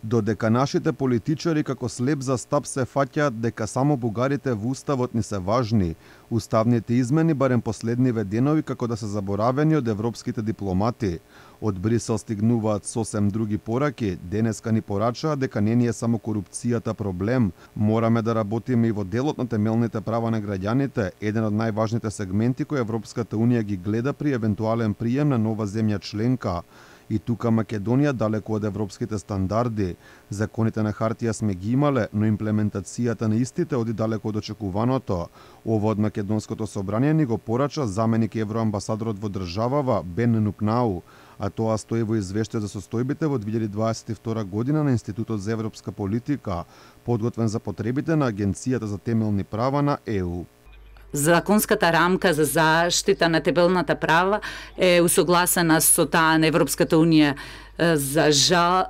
Додека нашите политичари како слеп за стап се фаќаат дека само бугарите во уставот ни се важни, уставните измени барем последниве денови како да се заборавени од европските дипломати. Од Брисел стигнуваат сосем други пораки, денеска ни порачаа дека не ни е само корупцијата проблем, мораме да работиме и во делот на темелните права на граѓаните, еден од најважните сегменти кои Европската унија ги гледа при евентуален прием на нова земја членка. И тука Македонија далеку од европските стандарди. Законите на хартија сме ги имале, но имплементацијата на истите оди далеку од очекуваното. Ова од Македонското собрание ни го порача заменик евроамбасадорот во државава Бен Нупнау, а тоа стои во извештај за состојбите во 2022 година на Институтот за европска политика, подготвен за потребите на Агенцијата за темелни права на ЕУ. Законската рамка за заштита на темелната права е усогласена со таа на Европската унија. За жал,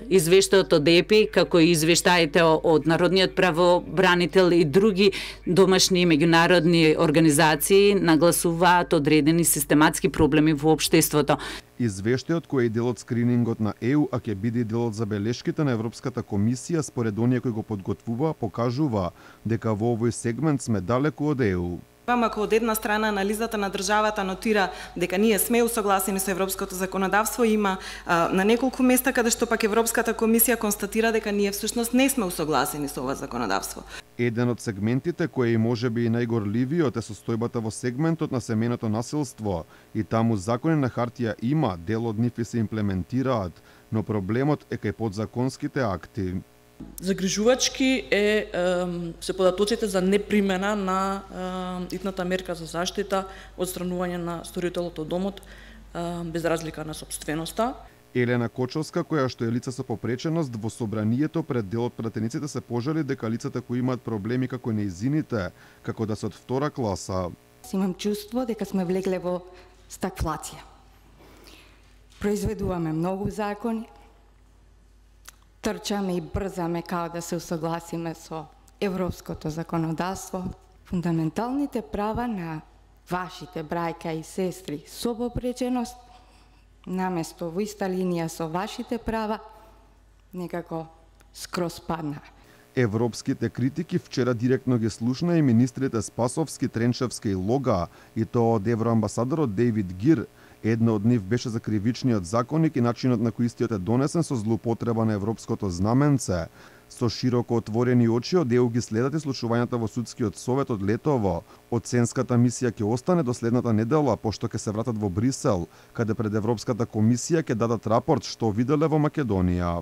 извештајот од ЕПИ, како и извештаите од Народниот правобранител и други домашни и меѓународни организации нагласуваат одредени систематски проблеми во општеството. Извештајот кој е дел од скринингот на ЕУ, а ќе биде дел од забелешките на Европската комисија според оние кои го подготвува, покажува дека во овој сегмент сме далеку од ЕУ. Ако од една страна анализата на државата нотира дека ние сме усогласени со европското законодавство, има на неколку места каде што пак Европската комисија констатира дека ние всушност не сме усогласени со ова законодавство. Еден од сегментите кој е можеби и најгорливиот е состојбата во сегментот на семејното насилство, и таму закони на хартија има, дел од нив и се имплементираат, но проблемот е кај подзаконските акти. Загрижувачки се податоците за непримена на итната мерка за заштита од странување на сторителот од домот без разлика на сопственоста. Елена Кочовска, која што е лице со попреченост во собранието пред дел од пратениците се пожали дека лицата кои имаат проблеми како неизините, како да се од втора класа. Имам чувство дека сме влегле во стагфлација. Произведуваме многу закони, трчаме и брзаме као да се усогласиме со европското законодавство. Фундаменталните права на вашите брајка и сестри со попреченост, наместо во иста линија со вашите права, некако скроз падна. Европските критики вчера директно ги слушна и министрите Спасовски, Тренчевска и Лога, и тоа од евроамбасадорот Дейвид Гир. Едно од нив беше за кривичниот законник и начинот на кој истиот е донесен со злоупотреба на европското знаменце. Со широко отворени очи од ЕУ ги следат и случувањата во судскиот совет од летово. Оценската мисија ќе остане до следната недела, пошто ќе се вратат во Брисел, каде пред Европската комисија ќе дадат рапорт што виделе во Македонија.